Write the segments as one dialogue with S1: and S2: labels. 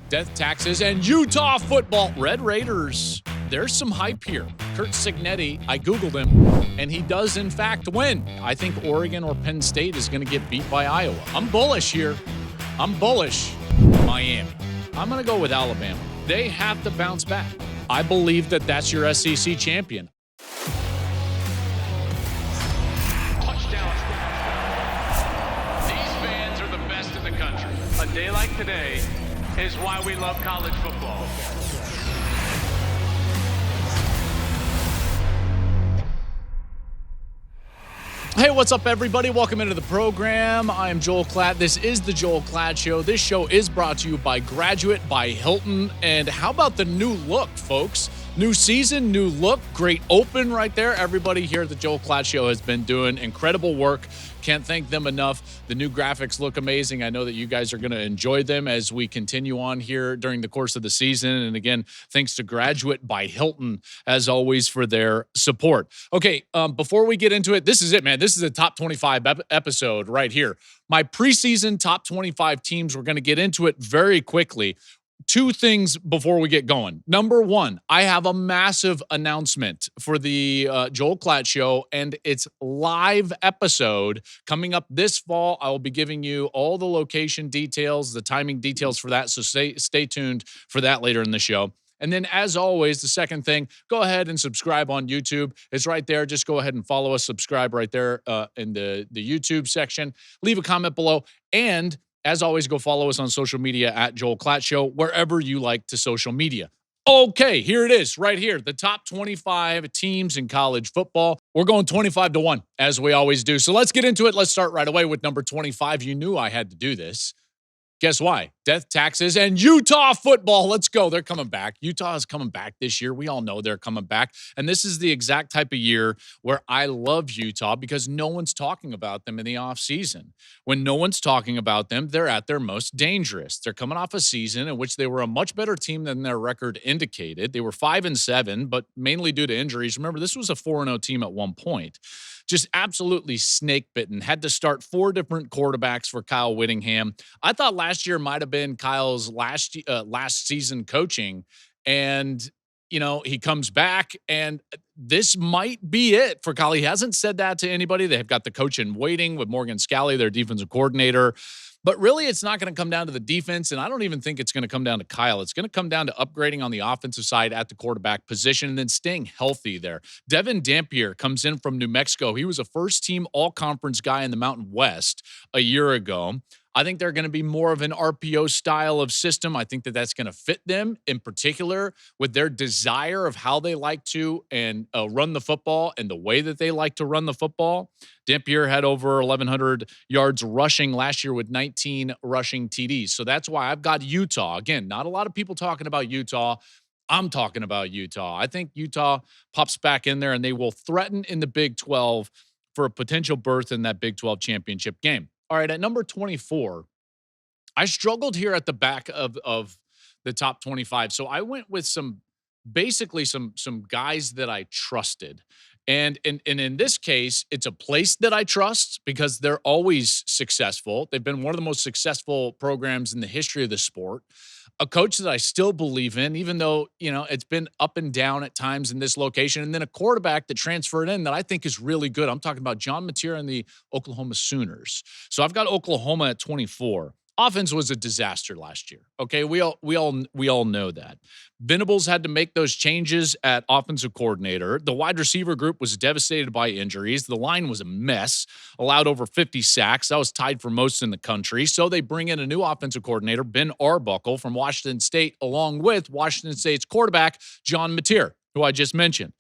S1: death taxes, and Utah football. Red Raiders. There's some hype here. Curt Cignetti, I Googled him, and he does, in fact, win. I think Oregon or Penn State is going to get beat by Iowa. I'm bullish here. I'm bullish. Miami. I'm going to go with Alabama. They have to bounce back. I believe that that's your SEC champion.
S2: Touchdown. These fans are the best in the country. A day like today is why we love college football.
S1: Hey, what's up, everybody? Welcome into the program. I am Joel Klatt. This is the Joel Klatt Show. This show is brought to you by Graduate by Hilton. And how about the new look, folks? New season, new look, great open right there. Everybody here at the Joel Klatt Show has been doing incredible work. Can't thank them enough. The new graphics look amazing. I know that you guys are going to enjoy them as we continue on here during the course of the season. And again, thanks to Graduate by Hilton, as always, for their support. Okay, before we get into it, this is it, man. This is a top 25 episode right here. My preseason top 25 teams, we're going to get into it very quickly. Two things before we get going. Number one, I have a massive announcement for the Joel Klatt Show, and it's live episode coming up this fall. I will be giving you all the location details, the timing details for that, so stay tuned for that later in the show. And then, as always, the second thing, go ahead and subscribe on YouTube. It's right there. Just go ahead and follow us. Subscribe right there in the YouTube section. Leave a comment below. And as always, go follow us on social media at Joel Klatt Show, wherever you like to social media. Okay, here it is right here. The top 25 teams in college football. We're going 25-1, as we always do. So let's get into it. Let's start right away with number 25. You knew I had to do this. Guess why? Death taxes and Utah football. Let's go. They're coming back. Utah is coming back this year. We all know they're coming back. And this is the exact type of year where I love Utah because no one's talking about them in the offseason. When no one's talking about them, they're at their most dangerous. They're coming off a season in which they were a much better team than their record indicated. They were 5-7, but mainly due to injuries. Remember, this was a 4-0 team at one point. Just absolutely snake-bitten. Had to start 4 different quarterbacks for Kyle Whittingham. I thought last year might have been Kyle's last season coaching, and he comes back, and this might be it for Kyle. He hasn't said that to anybody. They've got the coach in waiting with Morgan Scalley, their defensive coordinator. But really, it's not going to come down to the defense, and I don't even think it's going to come down to Kyle. It's going to come down to upgrading on the offensive side at the quarterback position and then staying healthy there. Devin Dampier comes in from New Mexico. He was a first-team all-conference guy in the Mountain West a year ago. I think they're going to be more of an RPO style of system. I think that that's going to fit them, in particular with their desire of how they like to and run the football and the way that they like to run the football. Dampier had over 1,100 yards rushing last year with 19 rushing TDs. So that's why I've got Utah. Again, not a lot of people talking about Utah. I'm talking about Utah. I think Utah pops back in there and they will threaten in the Big 12 for a potential berth in that Big 12 championship game. All right, at number 24, I struggled here at the back of the top 25. So I went with some guys that I trusted. And in this case, it's a place that I trust because they're always successful. They've been one of the most successful programs in the history of the sport. A coach that I still believe in, even though, it's been up and down at times in this location. And then a quarterback that transferred in that I think is really good. I'm talking about John Mateer and the Oklahoma Sooners. So I've got Oklahoma at 24. Offense was a disaster last year. Okay, we all know that. Venables had to make those changes at offensive coordinator. The wide receiver group was devastated by injuries. The line was a mess. Allowed over 50 sacks. That was tied for most in the country. So they bring in a new offensive coordinator, Ben Arbuckle from Washington State, along with Washington State's quarterback, John Mateer, who I just mentioned.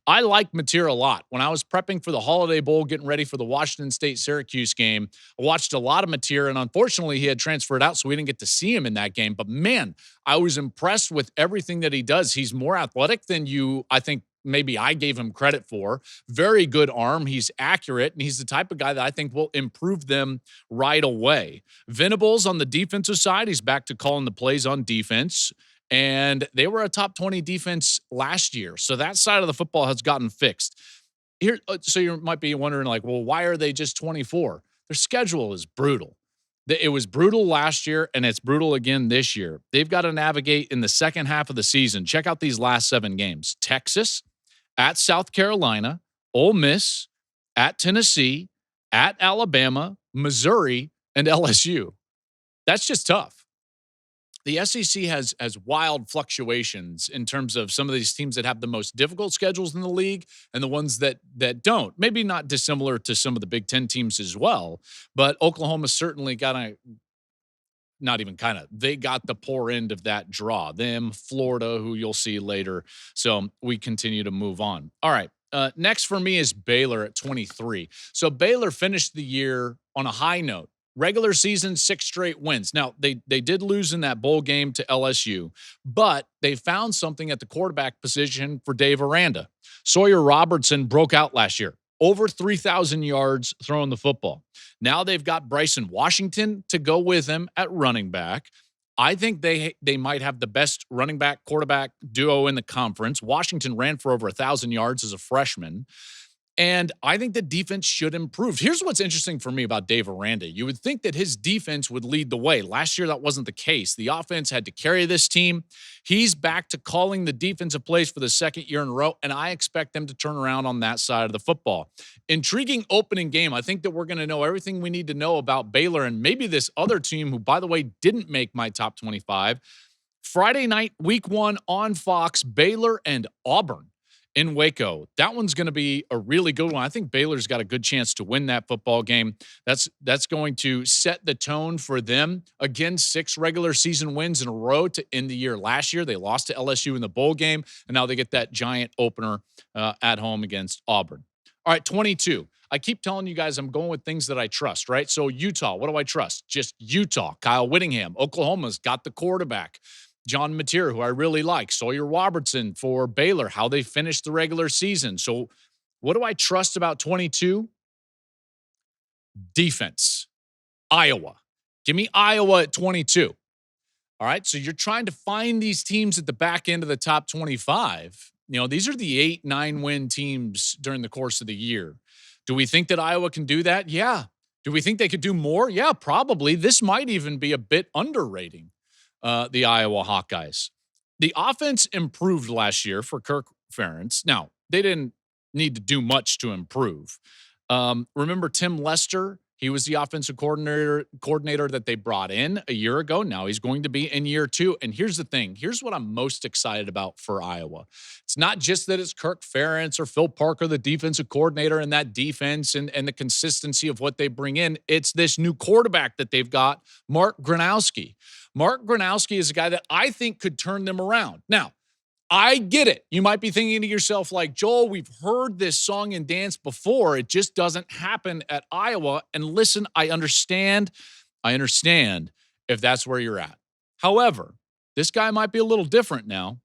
S1: I like Mateer a lot. When I was prepping for the Holiday Bowl, getting ready for the Washington State-Syracuse game, I watched a lot of Mateer, and unfortunately, he had transferred out, so we didn't get to see him in that game. But, man, I was impressed with everything that he does. He's more athletic than I think, maybe I gave him credit for. Very good arm. He's accurate, and he's the type of guy that I think will improve them right away. Venables on the defensive side, he's back to calling the plays on defense. And they were a top 20 defense last year. So that side of the football has gotten fixed. Here, so you might be wondering, why are they just 24? Their schedule is brutal. It was brutal last year, and it's brutal again this year. They've got to navigate in the second half of the season. Check out these last 7 games. Texas, at South Carolina, Ole Miss, at Tennessee, at Alabama, Missouri, and LSU. That's just tough. The SEC has wild fluctuations in terms of some of these teams that have the most difficult schedules in the league and the ones that don't. Maybe not dissimilar to some of the Big Ten teams as well, but Oklahoma certainly they got the poor end of that draw. Them, Florida, who you'll see later. So we continue to move on. All right. Next for me is Baylor at 23. So Baylor finished the year on a high note. Regular season, 6 straight wins. Now, they did lose in that bowl game to LSU, but they found something at the quarterback position for Dave Aranda. Sawyer Robertson broke out last year. Over 3,000 yards throwing the football. Now they've got Bryson Washington to go with him at running back. I think they might have the best running back quarterback duo in the conference. Washington ran for over 1,000 yards as a freshman. And I think the defense should improve. Here's what's interesting for me about Dave Aranda. You would think that his defense would lead the way. Last year, that wasn't the case. The offense had to carry this team. He's back to calling the defensive plays for the second year in a row, and I expect them to turn around on that side of the football. Intriguing opening game. I think that we're going to know everything we need to know about Baylor and maybe this other team who, by the way, didn't make my top 25. Friday night, week 1 on Fox, Baylor and Auburn in Waco. That one's going to be a really good one. I think Baylor's got a good chance to win that football game. That's going to set the tone for them. Again, 6 regular season wins in a row to end the year. Last year, they lost to LSU in the bowl game, and now they get that giant opener at home against Auburn. All right, 22. I keep telling you guys I'm going with things that I trust, right? So Utah, what do I trust? Just Utah. Kyle Whittingham. Oklahoma's got the quarterback. John Mateer, who I really like. Sawyer Robertson for Baylor, how they finished the regular season. So what do I trust about 22? Defense. Iowa. Give me Iowa at 22. All right, so you're trying to find these teams at the back end of the top 25. You know, these are the 8-9 win teams during the course of the year. Do we think that Iowa can do that? Yeah. Do we think they could do more? Yeah, probably. This might even be a bit underrating the Iowa Hawkeyes. The offense improved last year for Kirk Ferentz. Now, they didn't need to do much to improve. Remember Tim Lester? He was the offensive coordinator that they brought in a year ago. Now he's going to be in year 2. And here's the thing. Here's what I'm most excited about for Iowa. It's not just that it's Kirk Ferentz or Phil Parker, the defensive coordinator, and that defense and the consistency of what they bring in. It's this new quarterback that they've got, Mark Gronowski. Mark Gronowski is a guy that I think could turn them around. Now, I get it. You might be thinking to yourself, like, Joel, we've heard this song and dance before. It just doesn't happen at Iowa. And listen, I understand if that's where you're at. However, this guy might be a little different now.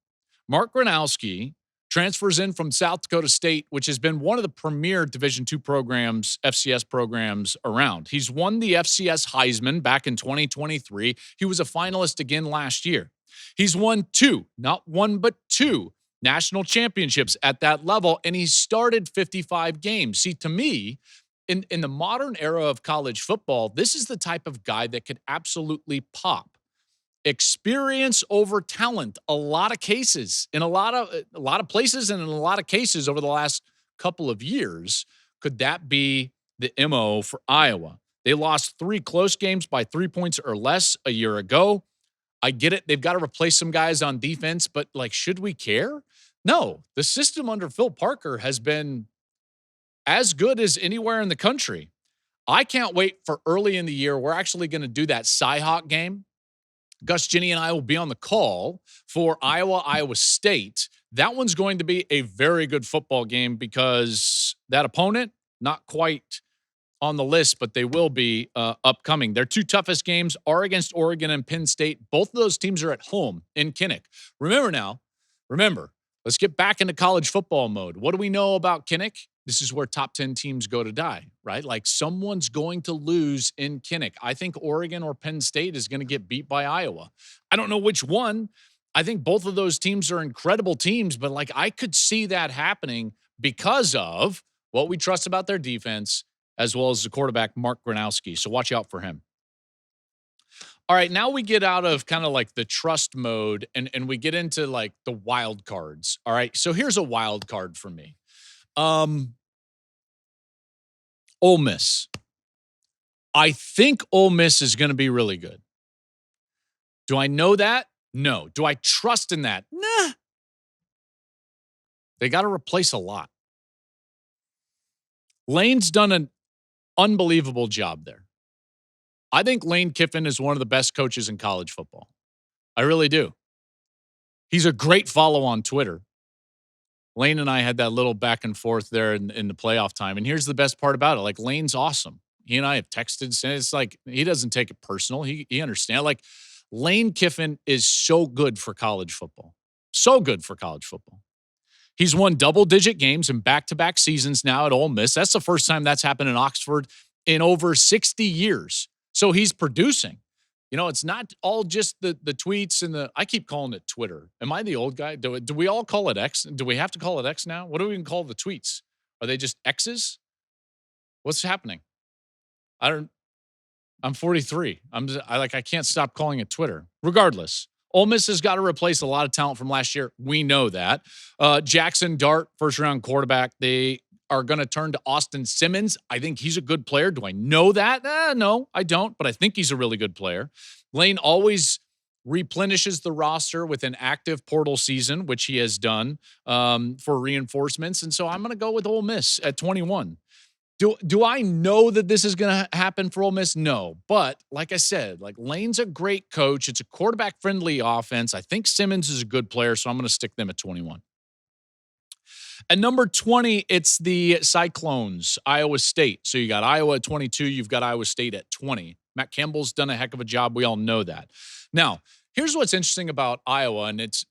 S1: Mark Gronowski transfers in from South Dakota State, which has been one of the premier Division II programs, FCS programs around. He's won the FCS Heisman back in 2023. He was a finalist again last year. He's won 2, not 1, but 2 national championships at that level, and he started 55 games. See, to me, in the modern era of college football, this is the type of guy that could absolutely pop. Experience over talent, a lot of cases, in a lot of places and in a lot of cases over the last couple of years. Could that be the MO for Iowa? They lost 3 close games by 3 points or less a year ago. I get it. They've got to replace some guys on defense, but like, should we care? No, the system under Phil Parker has been as good as anywhere in the country. I can't wait for early in the year. We're actually going to do that Cyhawk game. Gus, Jenny, and I will be on the call for Iowa State. That one's going to be a very good football game because that opponent, not quite on the list, but they will be upcoming. Their 2 toughest games are against Oregon and Penn State. Both of those teams are at home in Kinnick. Remember, let's get back into college football mode. What do we know about Kinnick? This is where top 10 teams go to die, right? Like, someone's going to lose in Kinnick. I think Oregon or Penn State is going to get beat by Iowa. I don't know which one. I think both of those teams are incredible teams, but like, I could see that happening because of what we trust about their defense, as well as the quarterback, Mark Gronowski. So watch out for him. All right, now we get out of kind of like the trust mode and we get into like the wild cards. All right. So here's a wild card for me. Um Ole Miss. I think Ole Miss is going to be really good. Do I know that? No. Do I trust in that? Nah. They got to replace a lot. Lane's done an unbelievable job there. I think Lane Kiffin is one of the best coaches in college football. I really do. He's a great follow on Twitter. Lane and I had that little back and forth there in the playoff time. And here's the best part about it. Like, Lane's awesome. He and I have texted, and it's like he doesn't take it personal. He understands. Like, Lane Kiffin is so good for college football. So good for college football. He's won double-digit games in back-to-back seasons now at Ole Miss. That's the first time that's happened in Oxford in over 60 years. So he's producing. You know, it's not all just the tweets and I keep calling it Twitter. Am I the old guy? Do we all call it X? Do we have to call it X now? What do we even call the tweets? Are they just X's? What's happening? I'm 43. I can't stop calling it Twitter. Regardless, Ole Miss has got to replace a lot of talent from last year. We know that. Jackson Dart, first-round quarterback. They are going to turn to Austin Simmons. I think he's a good player. Do I know that? No, I don't, but I think he's a really good player. Lane always replenishes the roster with an active portal season, which he has done for reinforcements. And so I'm going to go with Ole Miss at 21. Do I know that this is going to happen for Ole Miss? No. But like I said, like, Lane's a great coach. It's a quarterback-friendly offense. I think Simmons is a good player, so I'm going to stick them at 21. At number 20, it's the Cyclones, Iowa State. So you got Iowa at 22. You've got Iowa State at 20. Matt Campbell's done a heck of a job. We all know that. Now, here's what's interesting about Iowa, and it's,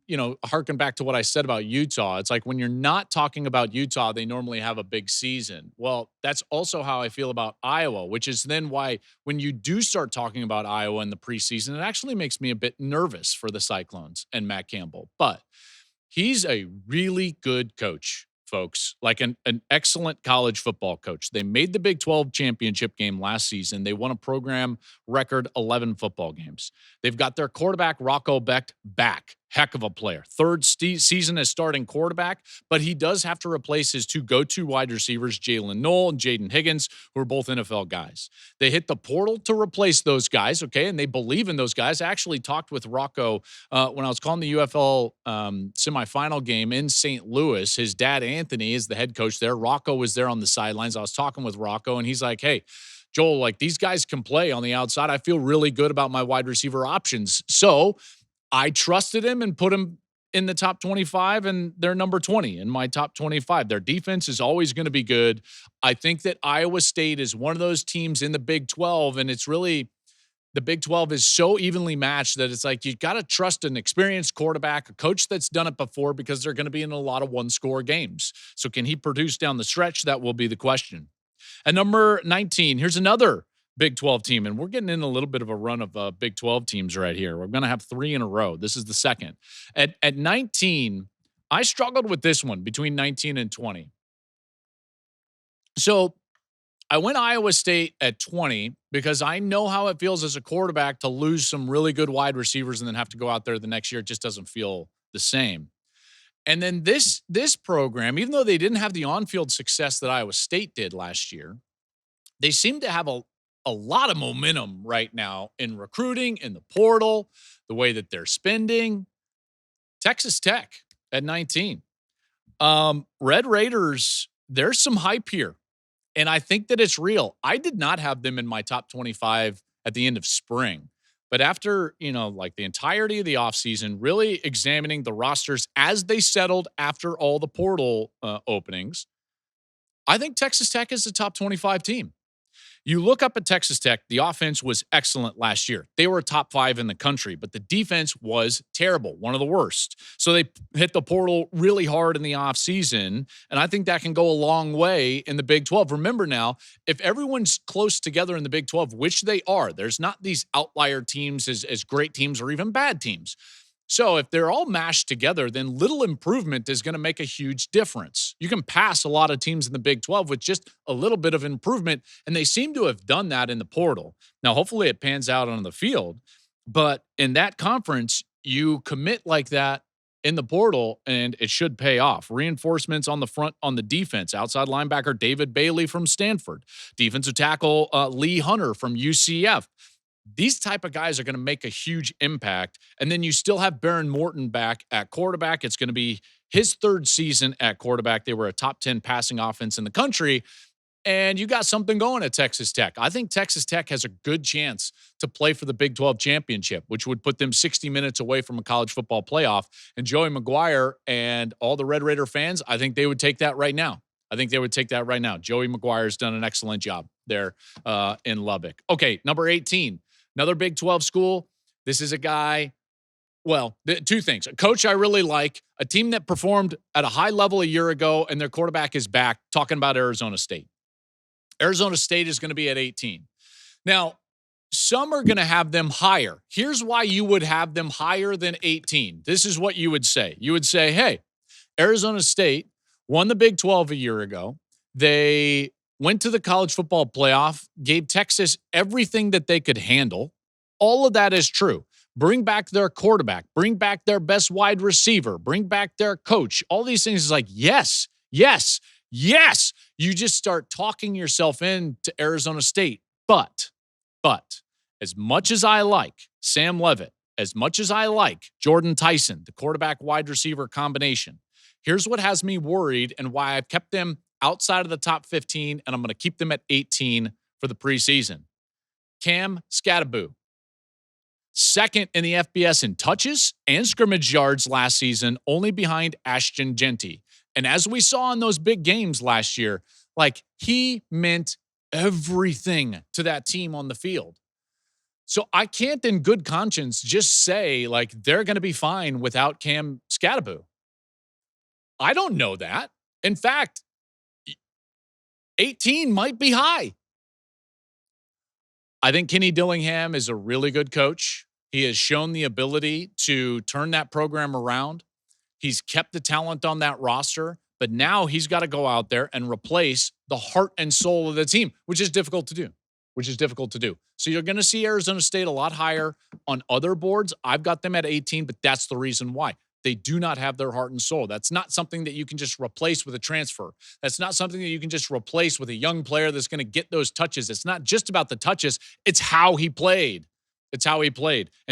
S1: you know, harken back to what I said about Utah. It's like when you're not talking about Utah, they normally have a big season. Well, that's also how I feel about Iowa, which is then why when you do start talking about Iowa in the preseason, it actually makes me a bit nervous for the Cyclones and Matt Campbell. But he's a really good coach, folks, like an excellent college football coach. They made the Big 12 championship game last season. They won a program record 11 football games. They've got their quarterback, Rocco Becht, back. Heck of a player. Third season as starting quarterback, but he does have to replace his two go-to wide receivers, Jalen Noel and Jaden Higgins, who are both NFL guys. They hit the portal to replace those guys, okay, and they believe in those guys. I actually talked with Rocco when I was calling the UFL semifinal game in St. Louis. His dad, Anthony, is the head coach there. Rocco was there on the sidelines. I was talking with Rocco, and he's like, hey, Joel, like, these guys can play on the outside. I feel really good about my wide receiver options. So I trusted him and put him in the top 25, and they're number 20 in my top 25. Their defense is always going to be good. I think that Iowa State is one of those teams in the Big 12, and it's really the Big 12 is so evenly matched that it's like you got to trust an experienced quarterback, a coach that's done it before, because they're going to be in a lot of one-score games. So can he produce down the stretch? That will be the question. At number 19, here's another Big 12 team, and we're getting in a little bit of a run of Big 12 teams right here. We're going to have 3 in a row. This is the second. At 19, I struggled with this one between 19 and 20. So I went Iowa State at 20 because I know how it feels as a quarterback to lose some really good wide receivers and then have to go out there the next year. It just doesn't feel the same. And then this program, even though they didn't have the on-field success that Iowa State did last year, they seem to have a lot of momentum right now in recruiting, in the portal, the way that they're spending. Texas Tech at 19. Red Raiders, there's some hype here, and I think that it's real. I did not have them in my top 25 at the end of spring, but after, like the entirety of the offseason, really examining the rosters as they settled after all the portal openings, I think Texas Tech is the top 25 team. You look up at Texas Tech, the offense was excellent last year. They were top 5 in the country, but the defense was terrible, one of the worst. So they hit the portal really hard in the offseason, and I think that can go a long way in the Big 12. Remember now, if everyone's close together in the Big 12, which they are, there's not these outlier teams as great teams or even bad teams. So if they're all mashed together, then little improvement is going to make a huge difference. You can pass a lot of teams in the Big 12 with just a little bit of improvement, and they seem to have done that in the portal. Now, hopefully it pans out on the field, but in that conference, you commit like that in the portal, and it should pay off. Reinforcements on the front on the defense. Outside linebacker David Bailey from Stanford. Defensive tackle Lee Hunter from UCF. These type of guys are going to make a huge impact. And then you still have Baron Morton back at quarterback. It's going to be his third season at quarterback. They were a top 10 passing offense in the country. And you got something going at Texas Tech. I think Texas Tech has a good chance to play for the Big 12 championship, which would put them 60 minutes away from a college football playoff. And Joey McGuire and all the Red Raider fans, I think they would take that right now. Joey McGuire's done an excellent job there in Lubbock. Okay, number 18. Another Big 12 school. This is a guy, well, two things. A coach I really like, a team that performed at a high level a year ago, and their quarterback is back, talking about Arizona State. Arizona State is going to be at 18. Now, some are going to have them higher. Here's why you would have them higher than 18. This is what you would say. You would say, hey, Arizona State won the Big 12 a year ago. They went to the college football playoff, gave Texas everything that they could handle. All of that is true. Bring back their quarterback, bring back their best wide receiver, bring back their coach. All these things is like, yes. You just start talking yourself into Arizona State. But as much as I like Sam Leavitt, as much as I like Jordan Tyson, the quarterback wide receiver combination, here's what has me worried and why I've kept them outside of the top 15, and I'm going to keep them at 18 for the preseason. Cam Skattebo, second in the FBS in touches and scrimmage yards last season, only behind Ashton Genty. And as we saw in those big games last year, like, he meant everything to that team on the field. So I can't in good conscience just say, like, they're going to be fine without Cam Skattebo. I don't know that. In fact, 18 might be high. I think Kenny Dillingham is a really good coach. He has shown the ability to turn that program around. He's kept the talent on that roster, but now he's got to go out there and replace the heart and soul of the team, which is difficult to do. So you're going to see Arizona State a lot higher on other boards. I've got them at 18, but that's the reason why. They do not have their heart and soul. That's not something that you can just replace with a transfer. That's not something that you can just replace with a young player that's going to get those touches. It's not just about the touches. It's how he played. And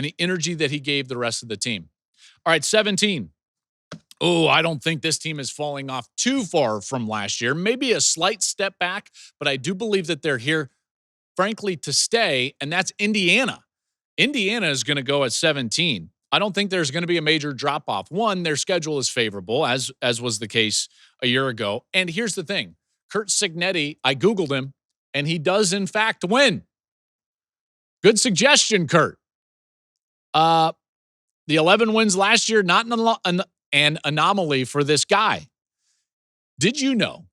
S1: the energy that he gave the rest of the team. All right, 17. Oh, I don't think this team is falling off too far from last year. Maybe a slight step back, but I do believe that they're here, frankly, to stay, and that's Indiana. Indiana is going to go at 17. I don't think there's going to be a major drop-off. One, their schedule is favorable, as was the case a year ago. And here's the thing. Curt Cignetti, I Googled him, and he does, in fact, win. Good suggestion, Curt. The 11 wins last year, not an anomaly for this guy. Did you know,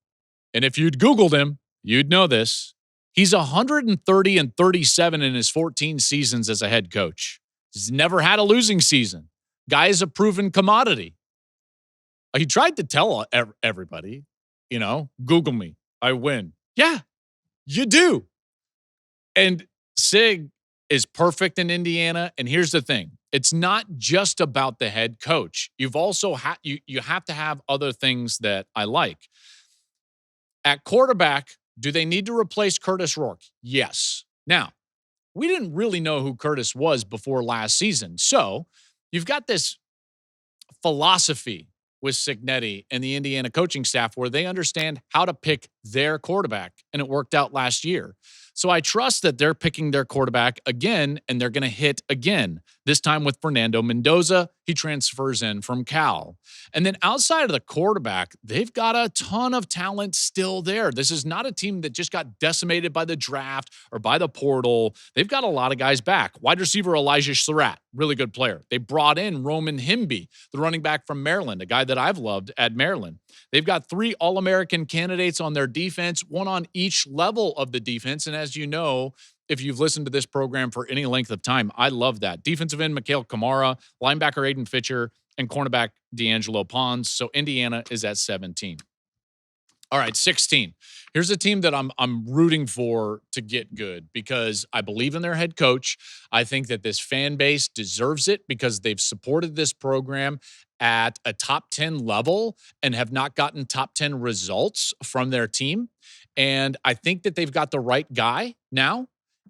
S1: and if you'd Googled him, you'd know this, he's 130-37 in his 14 seasons as a head coach. He's never had a losing season. Guy is a proven commodity. He tried to tell everybody, Google me, I win. Yeah, you do. And Sig is perfect in Indiana. And here's the thing. It's not just about the head coach. You've also you have to have other things that I like. At quarterback, do they need to replace Curtis Rourke? Yes. Now, we didn't really know who Curtis was before last season. So you've got this philosophy with Cignetti and the Indiana coaching staff where they understand how to pick their quarterback, and it worked out last year. So I trust that they're picking their quarterback again, and they're going to hit again, this time with Fernando Mendoza. He transfers in from Cal. And then outside of the quarterback, they've got a ton of talent still there. This is not a team that just got decimated by the draft or by the portal. They've got a lot of guys back. Wide receiver Elijah Surratt, really good player. They brought in Roman Himby, the running back from Maryland, a guy that I've loved at Maryland. They've got 3 All-American candidates on their defense, one on each level of the defense. And as you know, if you've listened to this program for any length of time. I love that. Defensive end, Mikhail Kamara, linebacker, Aiden Fitcher, and cornerback, D'Angelo Pons. So Indiana is at 17. All right, 16. Here's a team that I'm rooting for to get good because I believe in their head coach. I think that this fan base deserves it because they've supported this program at a top 10 level and have not gotten top 10 results from their team. And I think that they've got the right guy now,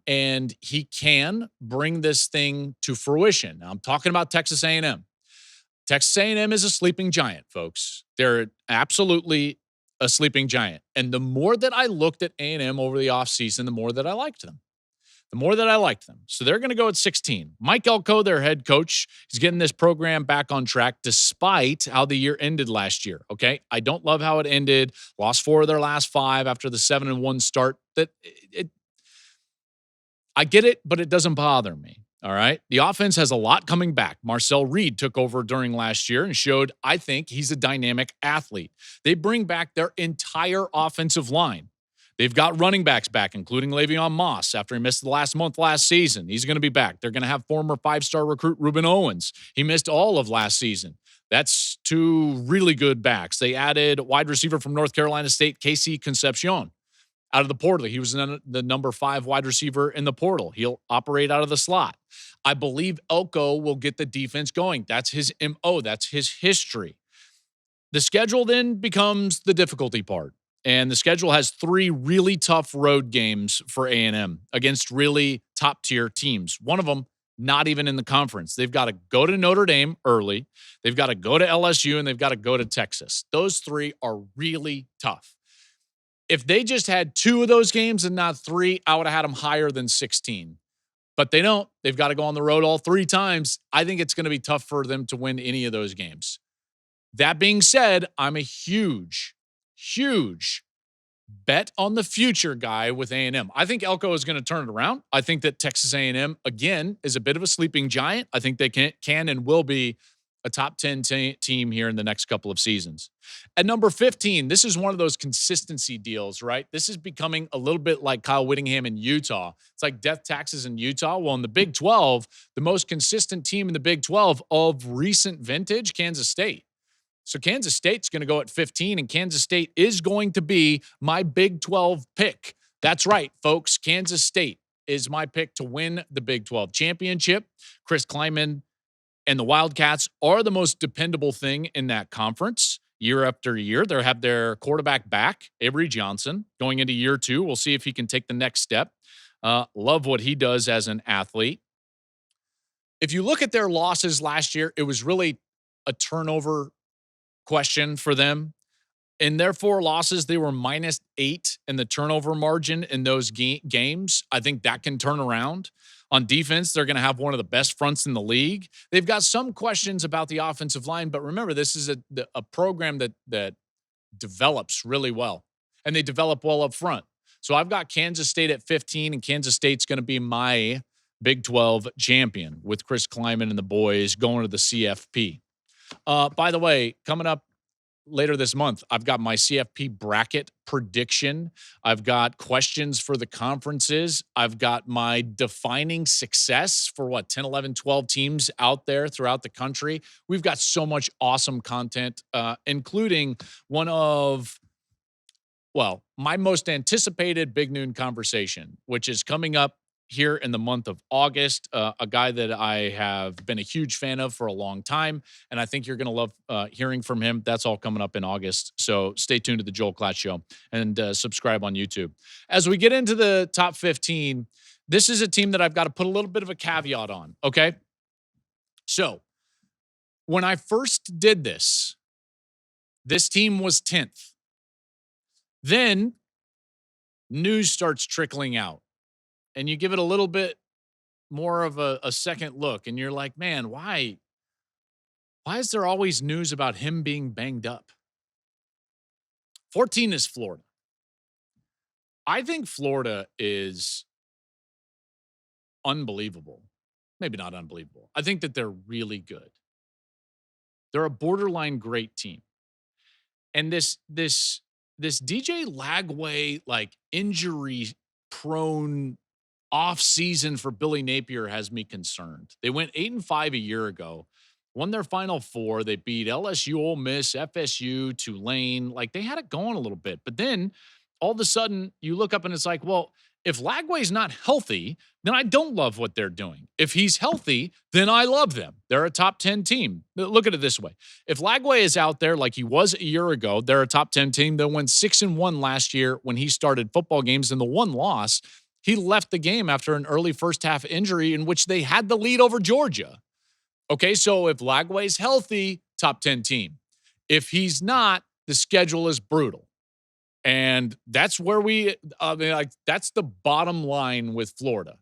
S1: and he can bring this thing to fruition. Now, I'm talking about Texas A&M. Texas A&M is a sleeping giant, folks. They're absolutely a sleeping giant. And the more that I looked at A&M over the offseason, the more that I liked them. So they're going to go at 16. Mike Elko, their head coach, is getting this program back on track despite how the year ended last year, okay? I don't love how it ended. Lost 4 of their last 5 after the 7-1 start. I get it, but it doesn't bother me. All right. The offense has a lot coming back. Marcel Reed took over during last year and showed, I think, he's a dynamic athlete. They bring back their entire offensive line. They've got running backs back, including Le'Veon Moss after he missed the last month last season. He's going to be back. They're going to have former 5-star recruit Ruben Owens. He missed all of last season. That's 2 really good backs. They added wide receiver from North Carolina State, Casey Concepcion, out of the portal. He was the number 5 wide receiver in the portal. He'll operate out of the slot. I believe Elko will get the defense going. That's his MO. That's his history. The schedule then becomes the difficulty part. And the schedule has 3 really tough road games for A&M against really top-tier teams. One of them, not even in the conference. They've got to go to Notre Dame early. They've got to go to LSU, and they've got to go to Texas. Those 3 are really tough. If they just had 2 of those games and not 3, I would have had them higher than 16. But they don't. They've got to go on the road all 3 times. I think it's going to be tough for them to win any of those games. That being said, I'm a huge bet on the future guy with A&M. I think Elko is going to turn it around. I think that Texas A&M, again, is a bit of a sleeping giant. I think they can and will be a top 10 team here in the next couple of seasons. At number 15, this is one of those consistency deals, right? This is becoming a little bit like Kyle Whittingham in Utah. It's like death taxes in Utah. Well, in the Big 12, the most consistent team in the Big 12 of recent vintage, Kansas State. So Kansas State's going to go at 15, and Kansas State is going to be my Big 12 pick. That's right, folks. Kansas State is my pick to win the Big 12 championship. Chris Klieman and the Wildcats are the most dependable thing in that conference year after year. They have their quarterback back, Avery Johnson, going into year 2. We'll see if he can take the next step. Love what he does as an athlete. If you look at their losses last year, it was really a turnover question for them. In their 4 losses, they were -8 in the turnover margin in those games. I think that can turn around. On defense, they're going to have one of the best fronts in the league. They've got some questions about the offensive line, but remember, this is a program that develops really well, and they develop well up front. So I've got Kansas State at 15, and Kansas State's going to be my Big 12 champion with Chris Klieman and the boys going to the CFP. By the way, coming up later this month, I've got my CFP bracket prediction. I've got questions for the conferences. I've got my defining success for 10, 11, 12 teams out there throughout the country. We've got so much awesome content, including one of, my most anticipated Big Noon conversation, which is coming up here in the month of August, a guy that I have been a huge fan of for a long time, and I think you're going to love hearing from him. That's all coming up in August, so stay tuned to the Joel Klatt Show and subscribe on YouTube. As we get into the top 15, this is a team that I've got to put a little bit of a caveat on, okay? So when I first did this team was 10th. Then news starts trickling out. And you give it a little bit more of a second look, and you're like, man, why is there always news about him being banged up? 14 is Florida. I think Florida is unbelievable. Maybe not unbelievable. I think that they're really good. They're a borderline great team. And this DJ Lagway, injury prone off season for Billy Napier has me concerned. They went 8-5 a year ago, won their final four. They beat LSU, Ole Miss, FSU, Tulane. Like they had it going a little bit. But then all of a sudden you look up and it's like, well, if Lagway's not healthy, then I don't love what they're doing. If he's healthy, then I love them. They're a top 10 team. Look at it this way. If Lagway is out there like he was a year ago, they're a top 10 team. They went 6-1 last year when he started football games, and the one loss, he left the game after an early first half injury in which they had the lead over Georgia. Okay, so if Lagway's healthy, top 10 team. If he's not, the schedule is brutal. And that's where that's the bottom line with Florida.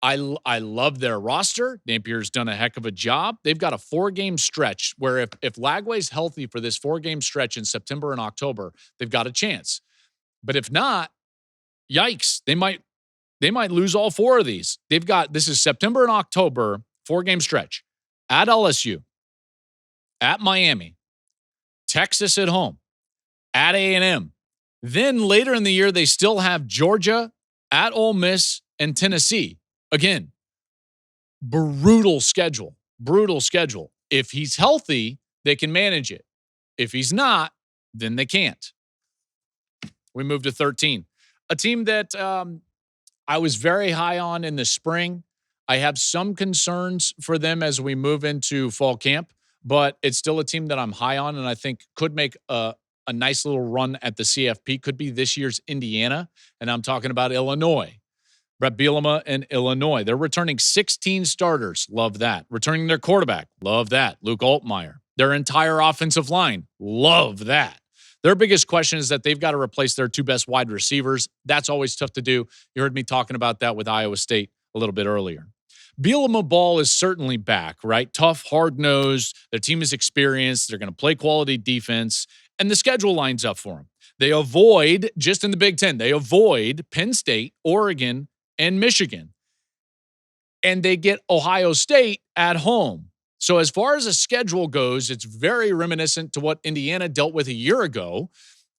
S1: I love their roster. Napier's done a heck of a job. They've got a 4-game stretch where if Lagway's healthy for this 4-game stretch in September and October, they've got a chance. But if not, yikes, they might lose all 4 of these. This is September and October, 4-game stretch. At LSU, at Miami, Texas at home, at A&M. Then later in the year, they still have Georgia, at Ole Miss, and Tennessee. Again, brutal schedule. If he's healthy, they can manage it. If he's not, then they can't. We move to 13. A team that I was very high on in the spring. I have some concerns for them as we move into fall camp, but it's still a team that I'm high on and I think could make a nice little run at the CFP. Could be this year's Indiana, and I'm talking about Illinois. Brett Bielema and Illinois. They're returning 16 starters. Love that. Returning their quarterback. Love that. Luke Altmaier. Their entire offensive line. Love that. Their biggest question is that they've got to replace their 2 best wide receivers. That's always tough to do. You heard me talking about that with Iowa State a little bit earlier. Bielema ball is certainly back, right? Tough, hard-nosed. Their team is experienced. They're going to play quality defense, and the schedule lines up for them. They avoid, just in the Big Ten, they avoid Penn State, Oregon, and Michigan. And they get Ohio State at home. So as far as the schedule goes, it's very reminiscent to what Indiana dealt with a year ago.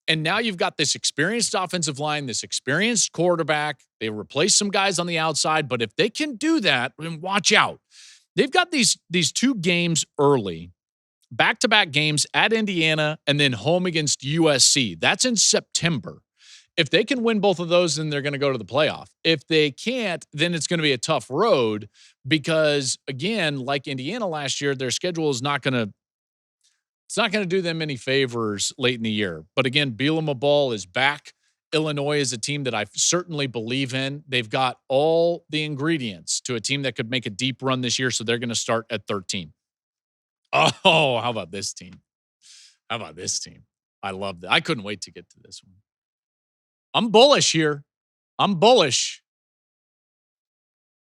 S1: And now you've got this experienced offensive line, this experienced quarterback. They replace some guys on the outside, but if they can do that, then watch out. They've got these 2 games early, back-to-back games at Indiana and then home against USC. That's in September. If they can win both of those, then they're going to go to the playoff. If they can't, then it's going to be a tough road because, again, like Indiana last year, their schedule is not going to do them any favors late in the year. But again, Bielema ball is back. Illinois is a team that I certainly believe in. They've got all the ingredients to a team that could make a deep run this year, so they're going to start at 13. Oh, how about this team? I love that. I couldn't wait to get to this one. I'm bullish here.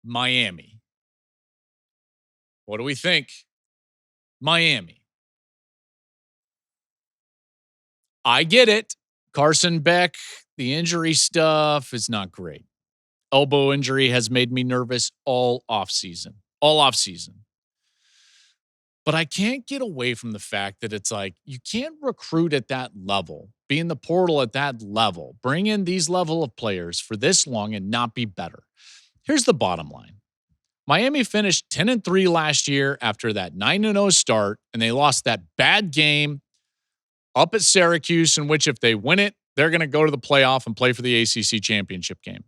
S1: Miami. What do we think? Miami. I get it. Carson Beck, the injury stuff is not great. Elbow injury has made me nervous all offseason. But I can't get away from the fact that it's like you can't recruit at that level, be in the portal at that level, bring in these level of players for this long and not be better. Here's the bottom line. Miami finished 10-3 last year after that 9-0 start, and they lost that bad game up at Syracuse, in which if they win it, they're going to go to the playoff and play for the ACC championship game.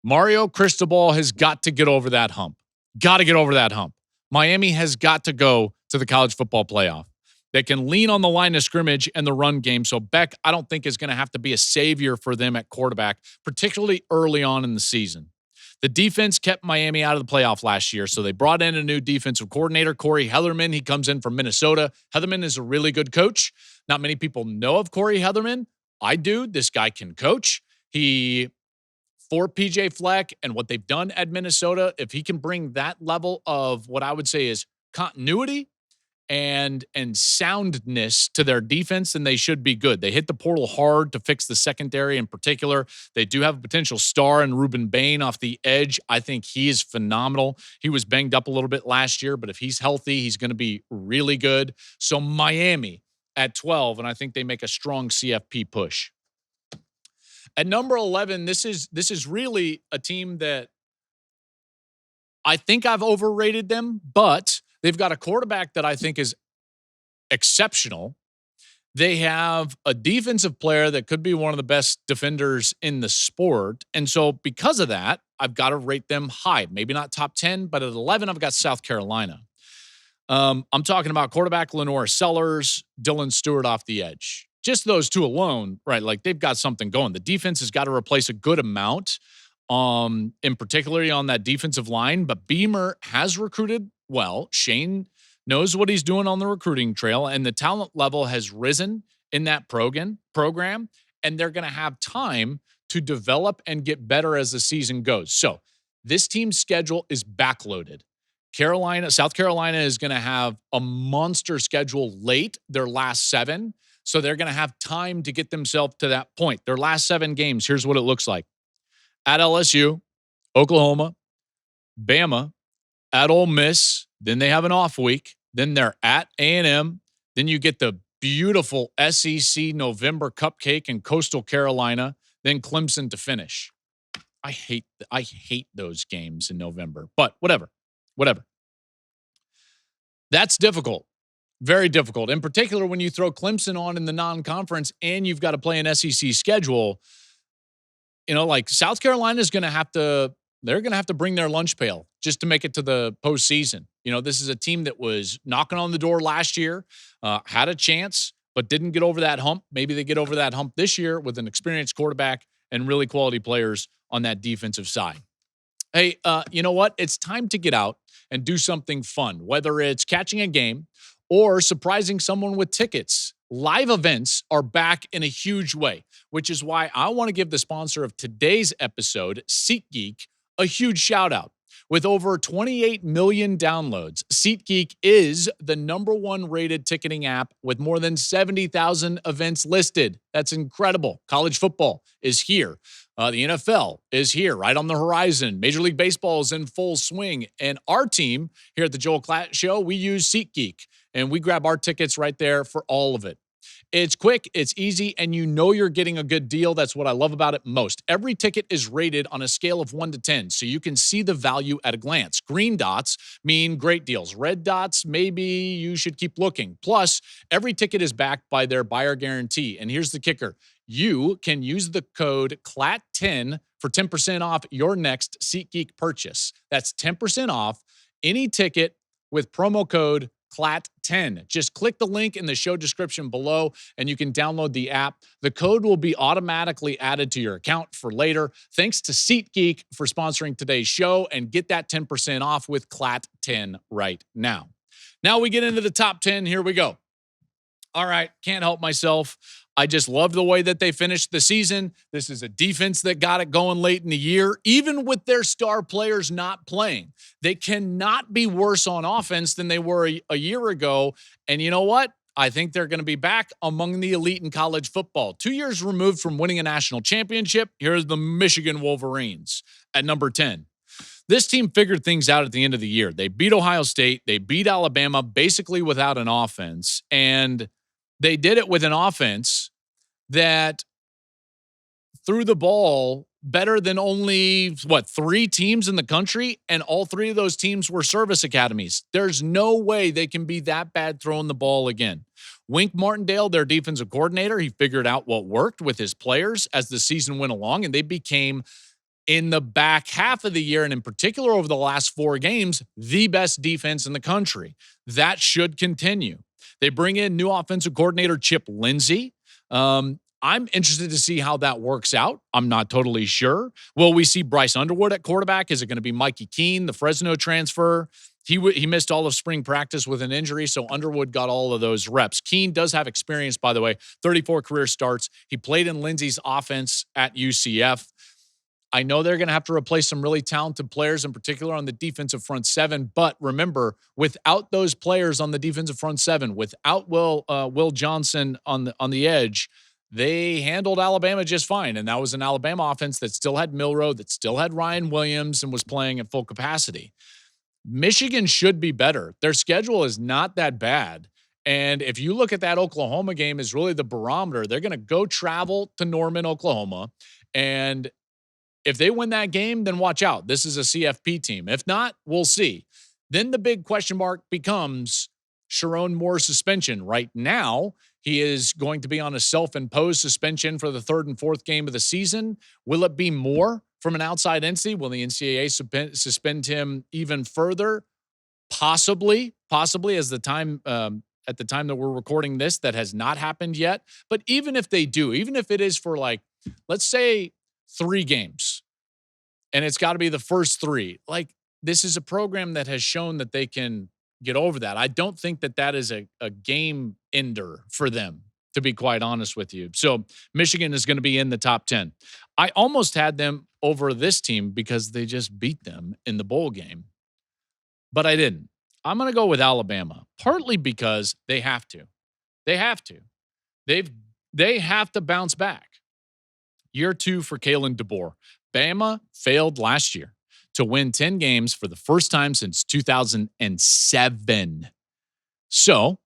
S1: Mario Cristobal has got to get over that hump. Miami has got to go to the college football playoff. They can lean on the line of scrimmage and the run game. So Beck, I don't think, is going to have to be a savior for them at quarterback, particularly early on in the season. The defense kept Miami out of the playoff last year, so they brought in a new defensive coordinator, Corey Heatherman. He comes in from Minnesota. Heatherman is a really good coach. Not many people know of Corey Heatherman. I do. This guy can coach. For PJ Fleck and what they've done at Minnesota, if he can bring that level of what I would say is continuity and soundness to their defense, then they should be good. They hit the portal hard to fix the secondary in particular. They do have a potential star in Ruben Bain off the edge. I think he is phenomenal. He was banged up a little bit last year, but if he's healthy, he's going to be really good. So Miami at 12, and I think they make a strong CFP push. At number 11, this is really a team that I think I've overrated them, but they've got a quarterback that I think is exceptional. They have a defensive player that could be one of the best defenders in the sport. And so because of that, I've got to rate them high. Maybe not top 10, but at 11, I've got South Carolina. I'm talking about quarterback Lenore Sellers, Dylan Stewart off the edge. Just those two alone, right? Like they've got something going. The defense has got to replace a good amount, in particularly on that defensive line. But Beamer has recruited well. Shane knows what he's doing on the recruiting trail, and the talent level has risen in that program, and they're going to have time to develop and get better as the season goes. So this team's schedule is backloaded. South Carolina is going to have a monster schedule late, their last 7. So they're going to have time to get themselves to that point. Their last 7 games, here's what it looks like. At LSU, Oklahoma, Bama, at Ole Miss, then they have an off week. Then they're at A&M. Then you get the beautiful SEC November cupcake in Coastal Carolina. Then Clemson to finish. I hate those games in November, but whatever. That's difficult. Very difficult. In particular, when you throw Clemson on in the non-conference and you've got to play an SEC schedule, like South Carolina is going to have to, they're going to have to bring their lunch pail just to make it to the postseason. This is a team that was knocking on the door last year, had a chance, but didn't get over that hump. Maybe they get over that hump this year with an experienced quarterback and really quality players on that defensive side. Hey, you know what? It's time to get out and do something fun, whether it's catching a game or surprising someone with tickets. Live events are back in a huge way, which is why I want to give the sponsor of today's episode, SeatGeek, a huge shout out. With over 28 million downloads, SeatGeek is the #1 rated ticketing app with more than 70,000 events listed. That's incredible. College football is here. The NFL is here, right on the horizon. Major League Baseball is in full swing. And our team here at the Joel Klatt Show, we use SeatGeek, and we grab our tickets right there for all of it. It's quick, it's easy, and you're getting a good deal. That's what I love about it most. Every ticket is rated on a scale of 1 to 10, so you can see the value at a glance. Green dots mean great deals. Red dots, maybe you should keep looking. Plus, every ticket is backed by their buyer guarantee. And here's the kicker. You can use the code CLAT10 for 10% off your next SeatGeek purchase. That's 10% off any ticket with promo code CLAT10. Just click the link in the show description below and you can download the app. The code will be automatically added to your account for later. Thanks to SeatGeek for sponsoring today's show, and get that 10% off with CLAT10 right now. Now we get into the top 10. Here we go. All right, can't help myself. I just love the way that they finished the season. This is a defense that got it going late in the year, even with their star players not playing. They cannot be worse on offense than they were a year ago. And you know what? I think they're going to be back among the elite in college football. 2 years removed from winning a national championship, here's the Michigan Wolverines at number 10. This team figured things out at the end of the year. They beat Ohio State. They beat Alabama basically without an offense. And they did it with an offense that threw the ball better than only, 3 teams in the country, and all 3 of those teams were service academies. There's no way they can be that bad throwing the ball again. Wink Martindale, their defensive coordinator, he figured out what worked with his players as the season went along, and they became, in the back half of the year, and in particular over the last 4 games, the best defense in the country. That should continue. They bring in new offensive coordinator Chip Lindsey. I'm interested to see how that works out. I'm not totally sure. Will we see Bryce Underwood at quarterback? Is it going to be Mikey Keene, the Fresno transfer? He missed all of spring practice with an injury, so Underwood got all of those reps. Keene does have experience, by the way, 34 career starts. He played in Lindsey's offense at UCF. I know they're going to have to replace some really talented players, in particular on the defensive front 7. But remember, without those players on the defensive front 7, without Will Johnson on the edge, they handled Alabama just fine. And that was an Alabama offense that still had Milroe, that still had Ryan Williams, and was playing at full capacity. Michigan should be better. Their schedule is not that bad. And if you look at that Oklahoma game as really the barometer, they're going to go travel to Norman, Oklahoma, And if they win that game, then watch out. This is a CFP team. If not, we'll see. Then the big question mark becomes Sharon Moore's suspension. Right now, he is going to be on a self-imposed suspension for the third and fourth game of the season. Will it be more from an outside entity? Will the NCAA suspend him even further? Possibly as the time at the time that we're recording this, that has not happened yet. But even if they do, even if it is for like, let's say 3 games, and it's got to be the first 3, like this is a program that has shown that they can get over that. I don't think that that is a game ender for them, to be quite honest with you. So Michigan is going to be in the top 10. I almost had them over this team because they just beat them in the bowl game, but I didn't. I'm going to go with Alabama, partly because they have to. They have to. They have to bounce back. Year 2 for Kalen DeBoer. Bama failed last year to win 10 games for the first time since 2007. So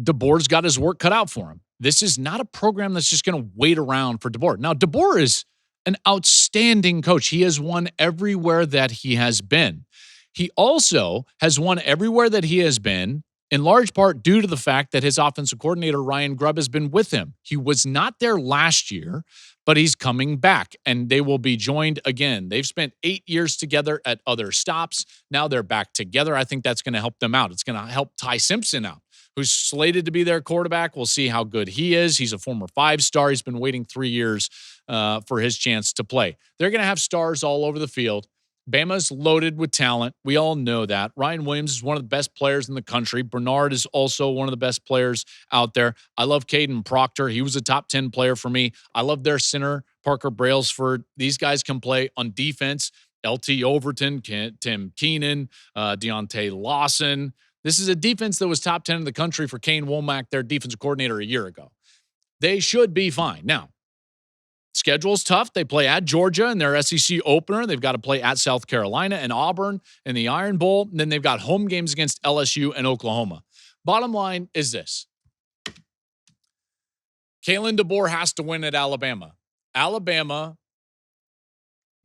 S1: DeBoer's got his work cut out for him. This is not a program that's just going to wait around for DeBoer. Now, DeBoer is an outstanding coach. He has won everywhere that he has been. He also has won everywhere that he has been, in large part due to the fact that his offensive coordinator, Ryan Grubb, has been with him. He was not there last year, but he's coming back, and they will be joined again. They've spent 8 years together at other stops. Now they're back together. I think that's going to help them out. It's going to help Ty Simpson out, who's slated to be their quarterback. We'll see how good he is. He's a former 5-star. He's been waiting 3 years for his chance to play. They're going to have stars all over the field. Bama's loaded with talent. We all know that. Ryan Williams is one of the best players in the country. Bernard is also one of the best players out there. I love Caden Proctor. He was a top 10 player for me. I love their center, Parker Brailsford. These guys can play on defense. LT Overton, Tim Keenan, Deontay Lawson. This is a defense that was top 10 in the country for Kane Womack, their defensive coordinator, a year ago. They should be fine. Now, schedule's tough. They play at Georgia in their SEC opener. They've got to play at South Carolina and Auburn in the Iron Bowl. And then they've got home games against LSU and Oklahoma. Bottom line is this. Kalen DeBoer has to win at Alabama. Alabama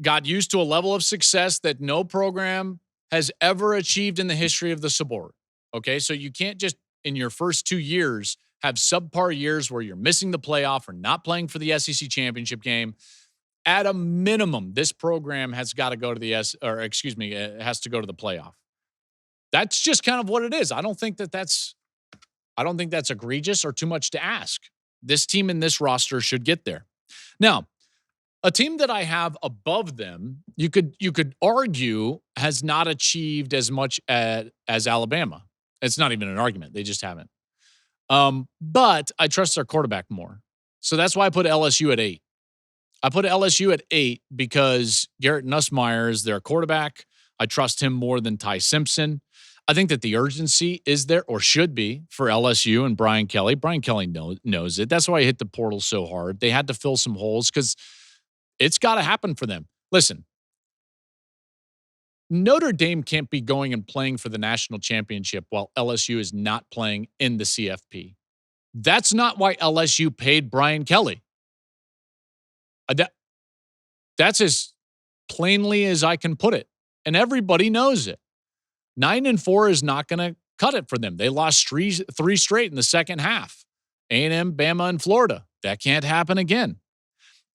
S1: got used to a level of success that no program has ever achieved in the history of the sport. Okay, so you can't just, in your first 2 years, have subpar years where you're missing the playoff or not playing for the SEC championship game. At a minimum, this program has got to go to the it has to go to the playoff. That's just kind of what it is. I don't think that's egregious or too much to ask. This team in this roster should get there. Now, a team that I have above them, you could argue has not achieved as much as Alabama. It's not even an argument. They just haven't. But I trust their quarterback more. So that's why I put LSU at 8. I put LSU at 8 because Garrett Nussmeier is their quarterback. I trust him more than Ty Simpson. I think that the urgency is there, or should be, for LSU and Brian Kelly. Brian Kelly knows it. That's why he hit the portal so hard. They had to fill some holes because it's got to happen for them. Listen, Notre Dame can't be going and playing for the national championship while LSU is not playing in the CFP. That's not why LSU paid Brian Kelly. That's as plainly as I can put it. And everybody knows it. 9-4 is not going to cut it for them. They lost three straight in the second half. A&M, Bama, and Florida. That can't happen again.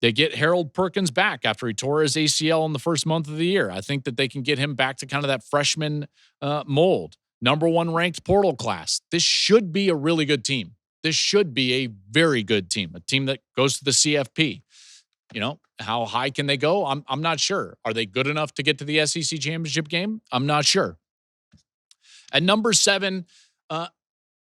S1: They get Harold Perkins back after he tore his ACL in the first month of the year. I think that they can get him back to kind of that freshman mold. Number 1 ranked portal class. This should be a really good team. This should be a very good team, a team that goes to the CFP. You know, how high can they go? I'm not sure. Are they good enough to get to the SEC championship game? I'm not sure. At number 7,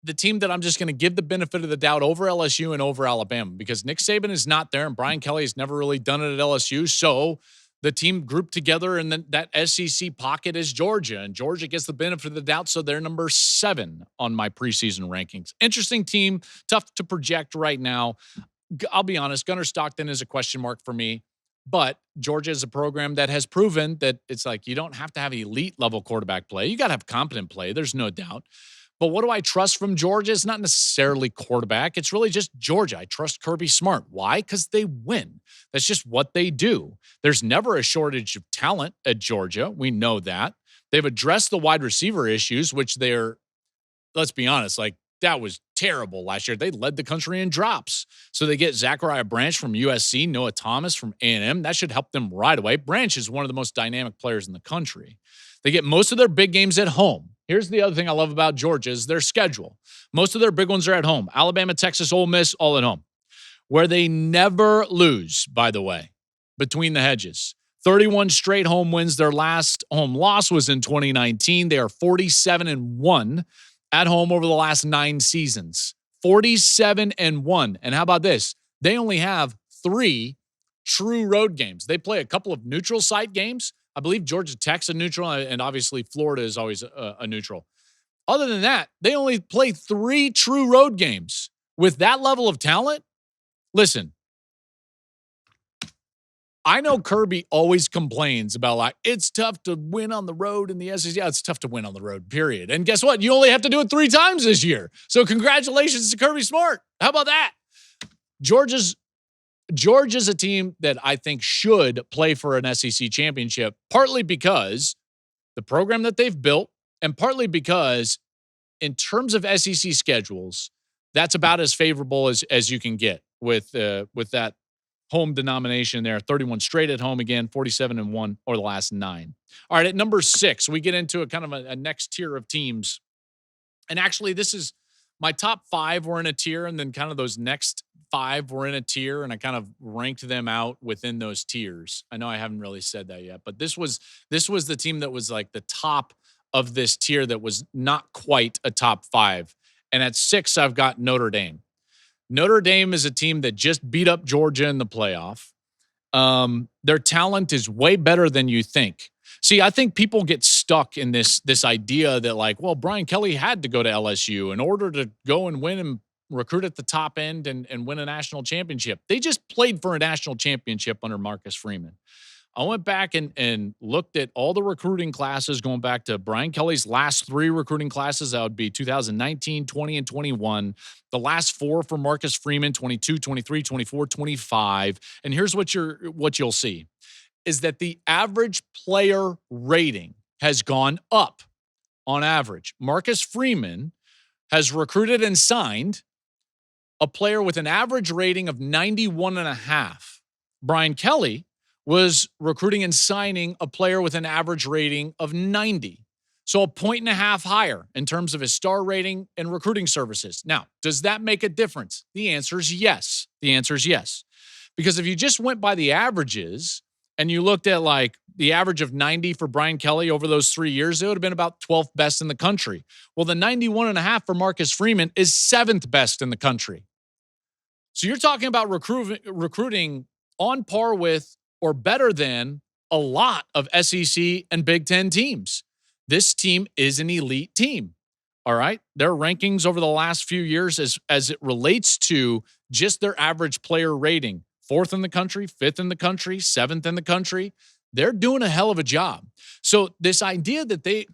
S1: the team that I'm just going to give the benefit of the doubt over LSU and over Alabama, because Nick Saban is not there and Brian Kelly has never really done it at LSU. So the team grouped together in that SEC pocket is Georgia, and Georgia gets the benefit of the doubt. So they're number 7 on my preseason rankings. Interesting team, tough to project right now. I'll be honest, Gunnar Stockton is a question mark for me, but Georgia is a program that has proven that it's like you don't have to have elite level quarterback play. You got to have competent play. There's no doubt. But what do I trust from Georgia? It's not necessarily quarterback. It's really just Georgia. I trust Kirby Smart. Why? Because they win. That's just what they do. There's never a shortage of talent at Georgia. We know that. They've addressed the wide receiver issues, which let's be honest, like that was terrible last year. They led the country in drops. So they get Zachariah Branch from USC, Noah Thomas from A&M. That should help them right away. Branch is one of the most dynamic players in the country. They get most of their big games at home. Here's the other thing I love about Georgia is their schedule. Most of their big ones are at home. Alabama, Texas, Ole Miss, all at home. Where they never lose, by the way, between the hedges. 31 straight home wins. Their last home loss was in 2019. They are 47-1 at home over the last 9 seasons. 47-1. And how about this? They only have 3 true road games. They play a couple of neutral site games. I believe Georgia Tech's a neutral, and obviously Florida is always a neutral. Other than that, they only play 3 true road games. With that level of talent, listen, I know Kirby always complains about like, it's tough to win on the road in the SEC. Yeah, it's tough to win on the road, period. And guess what? You only have to do it 3 times this year. So congratulations to Kirby Smart. How about that? Georgia's a team that I think should play for an SEC championship, partly because the program that they've built, and partly because in terms of SEC schedules, that's about as favorable as you can get with that home denomination there. 31 straight at home again, 47-1 over the last 9. All right, at number 6, we get into a kind of a next tier of teams. And actually, this is my top 5 were in a tier, and then kind of those next 5 were in a tier, and I kind of ranked them out within those tiers. I know I haven't really said that yet, but this was the team that was like the top of this tier that was not quite a top 5. And at 6, I've got Notre Dame. Notre Dame is a team that just beat up Georgia in the playoff. Their talent is way better than you think. See, I think people get stuck in this idea that like, well, Brian Kelly had to go to LSU in order to go and win and recruit at the top end and win a national championship. They just played for a national championship under Marcus Freeman. I went back and looked at all the recruiting classes going back to Brian Kelly's last 3 recruiting classes. That would be 2019, 20, and 21. The last 4 for Marcus Freeman, 22, 23, 24, 25. And here's what you'll see is that the average player rating has gone up on average. Marcus Freeman has recruited and signed a player with an average rating of 91.5. Brian Kelly was recruiting and signing a player with an average rating of 90. So 1.5 points higher in terms of his star rating and recruiting services. Now, does that make a difference? The answer is yes. Because if you just went by the averages and you looked at like the average of 90 for Brian Kelly over those 3 years, it would have been about 12th best in the country. Well, the 91.5 for Marcus Freeman is 7th best in the country. So you're talking about recruiting on par with or better than a lot of SEC and Big Ten teams. This team is an elite team. All right. Their rankings over the last few years as it relates to just their average player rating, 4th in the country, 5th in the country, 7th in the country. They're doing a hell of a job. So this idea that they,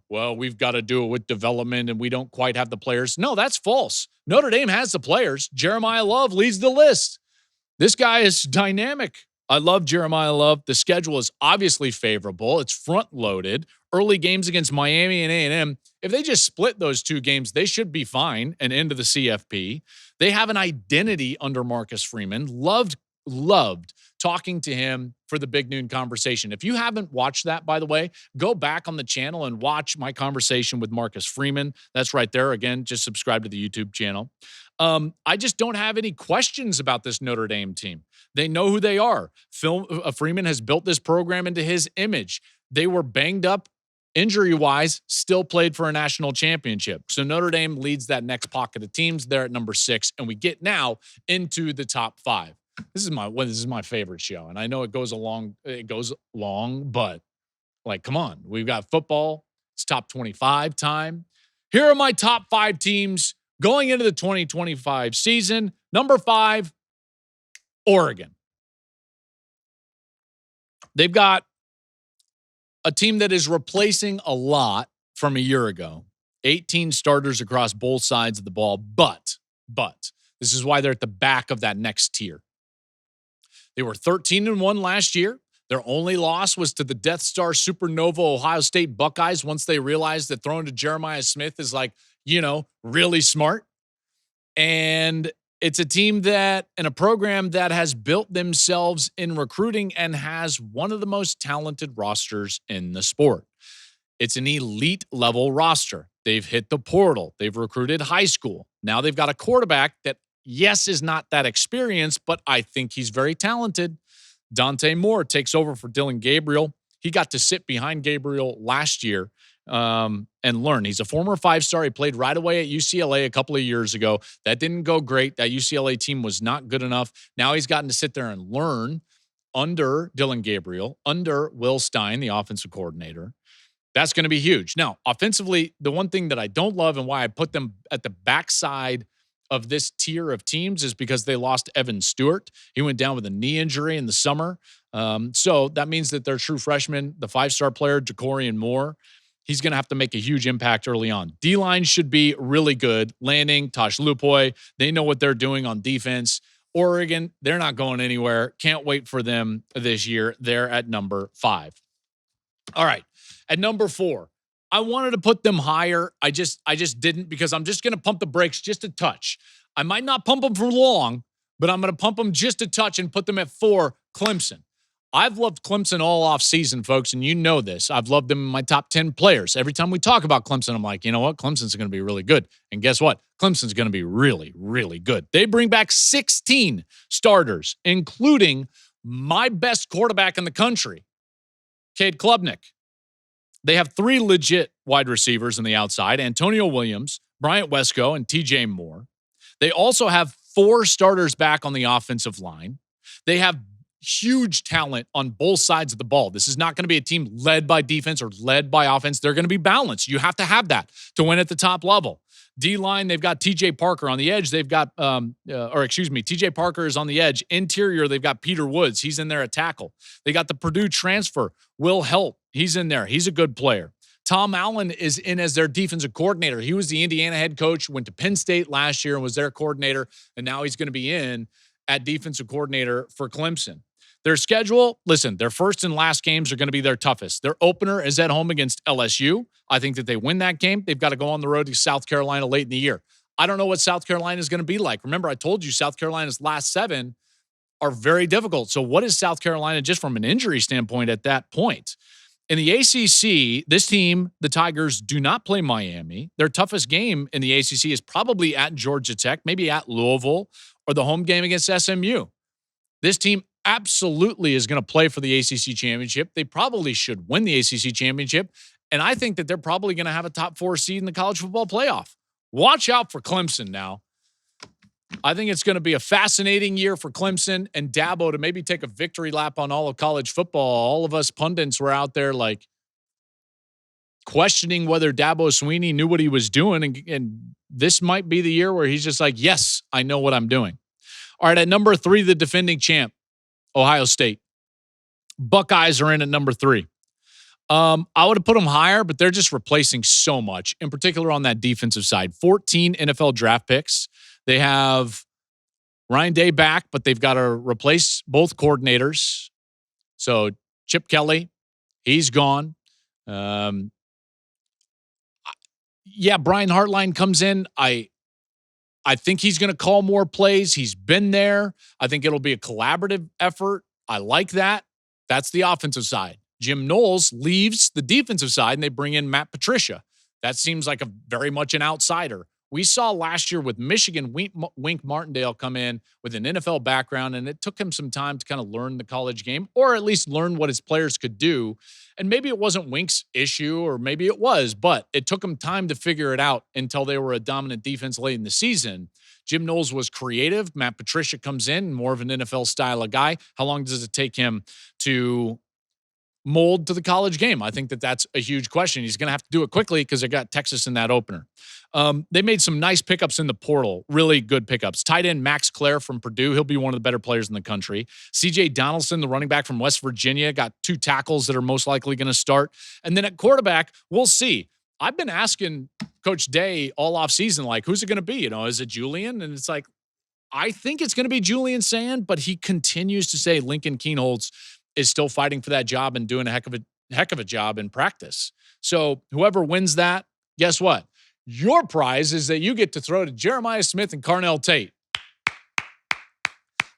S1: well, we've got to do it with development and we don't quite have the players. No, that's false. Notre Dame has the players. Jeremiah Love leads the list. This guy is dynamic. I love Jeremiah Love. The schedule is obviously favorable. It's front-loaded. Early games against Miami and A&M. If they just split those 2 games, they should be fine and into the CFP. They have an identity under Marcus Freeman. Loved talking to him for the Big Noon conversation. If you haven't watched that, by the way, go back on the channel and watch my conversation with Marcus Freeman. That's right there. Again, just subscribe to the YouTube channel. I just don't have any questions about this Notre Dame team. They know who they are. Freeman has built this program into his image. They were banged up injury-wise, still played for a national championship. So Notre Dame leads that next pocket of teams. They're at number 6, and we get now into the top 5. This is my favorite show, and I know it goes long, but like, come on, we've got football. It's top 25 time. Here are my top 5 teams going into the 2025 season. Number 5, Oregon. They've got a team that is replacing a lot from a year ago. 18 starters across both sides of the ball. But this is why they're at the back of that next tier. They were 13-1 last year. Their only loss was to the Death Star Supernova Ohio State Buckeyes once they realized that throwing to Jeremiah Smith is really smart. And it's a team that, and a program that has built themselves in recruiting and has one of the most talented rosters in the sport. It's an elite level roster. They've hit the portal. They've recruited high school. Now they've got a quarterback that, yes, is not that experienced, but I think he's very talented. Dante Moore takes over for Dylan Gabriel. He got to sit behind Gabriel last year and learn. He's a former 5-star. He played right away at UCLA a couple of years ago. That didn't go great. That UCLA team was not good enough. Now he's gotten to sit there and learn under Dylan Gabriel, under Will Stein, the offensive coordinator. That's going to be huge. Now, offensively, the one thing that I don't love and why I put them at the backside of this tier of teams is because they lost Evan Stewart. He went down with a knee injury in the summer. So that means that their true freshman, the 5-star player, Jacorian Moore, he's going to have to make a huge impact early on. D-line should be really good. Lanning, Tosh Lupoy, they know what they're doing on defense. Oregon, they're not going anywhere. Can't wait for them this year. They're at number 5. All right. At number 4, I wanted to put them higher. I just didn't because I'm just going to pump the brakes just a touch. I might not pump them for long, but I'm going to pump them just a touch and put them at 4, Clemson. I've loved Clemson all off season, folks, and you know this. I've loved them in my top 10 players. Every time we talk about Clemson, I'm like, you know what? Clemson's going to be really good. And guess what? Clemson's going to be really, really good. They bring back 16 starters, including my best quarterback in the country, Cade Klubnik. They have 3 legit wide receivers on the outside, Antonio Williams, Bryant Wesco, and TJ Moore. They also have 4 starters back on the offensive line. They have huge talent on both sides of the ball. This is not going to be a team led by defense or led by offense. They're going to be balanced. You have to have that to win at the top level. D-line, they've got TJ Parker on the edge. They've got, TJ Parker is on the edge. Interior, they've got Peter Woods. He's in there at tackle. They got the Purdue transfer, Will Helt. He's in there. He's a good player. Tom Allen is in as their defensive coordinator. He was the Indiana head coach, went to Penn State last year and was their coordinator, and now he's going to be in at defensive coordinator for Clemson. Their schedule, listen, their first and last games are going to be their toughest. Their opener is at home against LSU. I think that they win that game. They've got to go on the road to South Carolina late in the year. I don't know what South Carolina is going to be like. Remember, I told you South Carolina's last 7 are very difficult. So what is South Carolina just from an injury standpoint at that point? In the ACC, this team, the Tigers, do not play Miami. Their toughest game in the ACC is probably at Georgia Tech, maybe at Louisville, or the home game against SMU. This team absolutely is going to play for the ACC championship. They probably should win the ACC championship. And I think that they're probably going to have a top 4 seed in the college football playoff. Watch out for Clemson now. I think it's going to be a fascinating year for Clemson and Dabo to maybe take a victory lap on all of college football. All of us pundits were out there like questioning whether Dabo Swinney knew what he was doing. And this might be the year where he's just like, yes, I know what I'm doing. All right, at number 3, the defending champ, Ohio State. Buckeyes are in at number 3. I would have put them higher, but they're just replacing so much, in particular on that defensive side. 14 NFL draft picks. They have Ryan Day back, but they've got to replace both coordinators. So Chip Kelly, he's gone. Brian Hartline comes in. I think he's going to call more plays. He's been there. I think it'll be a collaborative effort. I like that. That's the offensive side. Jim Knowles leaves the defensive side, and they bring in Matt Patricia. That seems like a very much an outsider. We saw last year with Michigan, Wink Martindale come in with an NFL background, and it took him some time to kind of learn the college game, or at least learn what his players could do. And maybe it wasn't Wink's issue, or maybe it was, but it took him time to figure it out until they were a dominant defense late in the season. Jim Knowles was creative. Matt Patricia comes in, more of an NFL style of guy. How long does it take him to mold to the college game? I think that that's a huge question. He's going to have to do it quickly because they got Texas in that opener. They made some nice pickups in the portal, really good pickups. Tight end Max Clare from Purdue. He'll be one of the better players in the country. CJ Donaldson, the running back from West Virginia, got 2 tackles that are most likely going to start. And then at quarterback, we'll see. I've been asking Coach Day all offseason, like, who's it going to be? Is it Julian? And it's like, I think it's going to be Julian Sand, but he continues to say Lincoln Kienholz is still fighting for that job and doing a heck of a job in practice. So whoever wins that, guess what? Your prize is that you get to throw to Jeremiah Smith and Carnell Tate.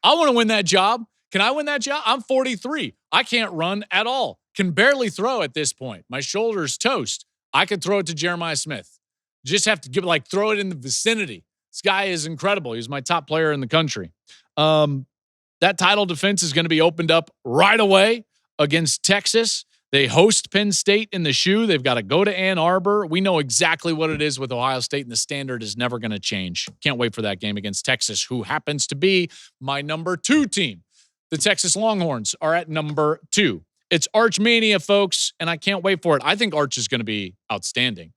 S1: I want to win that job. Can I win that job? I'm 43. I can't run at all. Can barely throw at this point. My shoulder's toast. I could throw it to Jeremiah Smith. Just have to throw it in the vicinity. This guy is incredible. He's my top player in the country. That title defense is going to be opened up right away against Texas. They host Penn State in the shoe. They've got to go to Ann Arbor. We know exactly what it is with Ohio State, and the standard is never going to change. Can't wait for that game against Texas, who happens to be my number 2 team. The Texas Longhorns are at number 2. It's Arch Mania, folks, and I can't wait for it. I think Arch is going to be outstanding.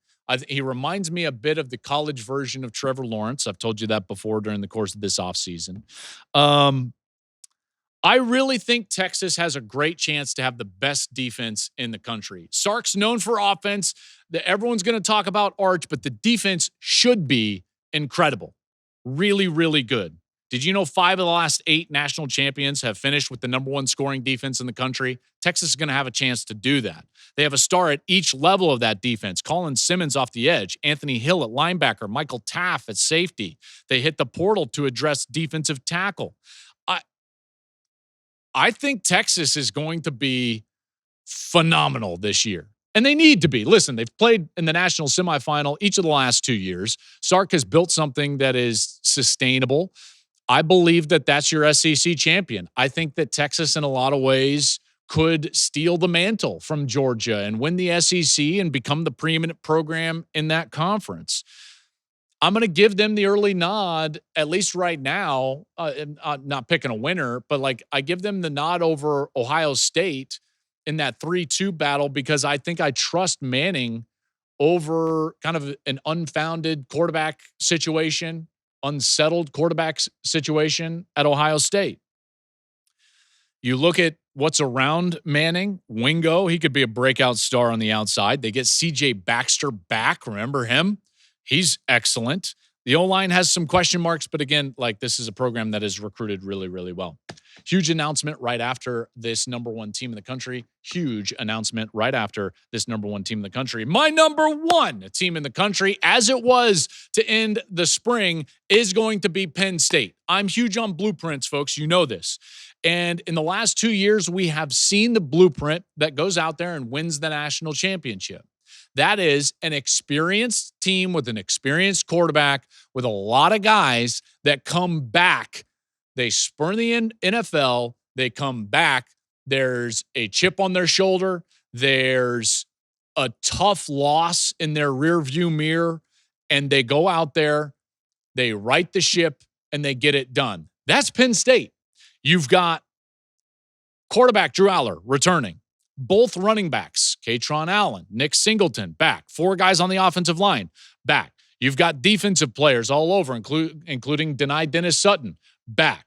S1: He reminds me a bit of the college version of Trevor Lawrence. I've told you that before during the course of this offseason. I really think Texas has a great chance to have the best defense in the country. Sark's known for offense. Everyone's going to talk about Arch, but the defense should be incredible. Really, really good. Did you know 5 of the last 8 national champions have finished with the number 1 scoring defense in the country? Texas is going to have a chance to do that. They have a star at each level of that defense. Colin Simmons off the edge, Anthony Hill at linebacker, Michael Taff at safety. They hit the portal to address defensive tackle. I think Texas is going to be phenomenal this year. And they need to be. Listen, they've played in the national semifinal each of the last 2 years. Sark has built something that is sustainable. I believe that that's your SEC champion. I think that Texas, in a lot of ways, could steal the mantle from Georgia and win the SEC and become the preeminent program in that conference. I'm going to give them the early nod, at least right now. Not picking a winner, but I give them the nod over Ohio State in that 3-2 battle because I think I trust Manning over kind of an unfounded quarterback situation, unsettled quarterback situation at Ohio State. You look at what's around Manning, Wingo, he could be a breakout star on the outside. They get C.J. Baxter back. Remember him? He's excellent. The O-line has some question marks, but again, this is a program that is recruited really, really well. Huge announcement right after this number 1 team in the country. Huge announcement right after this number 1 team in the country. My number 1 team in the country, as it was to end the spring, is going to be Penn State. I'm huge on blueprints, folks. You know this. And in the last 2 years, we have seen the blueprint that goes out there and wins the national championship. That is an experienced team with an experienced quarterback with a lot of guys that come back. They spurn the NFL. They come back. There's a chip on their shoulder. There's a tough loss in their rearview mirror, and they go out there, they right the ship, and they get it done. That's Penn State. You've got quarterback Drew Aller returning. Both running backs, Katron Allen, Nick Singleton, back. 4 guys on the offensive line, back. You've got defensive players all over, including Dennis Sutton, back.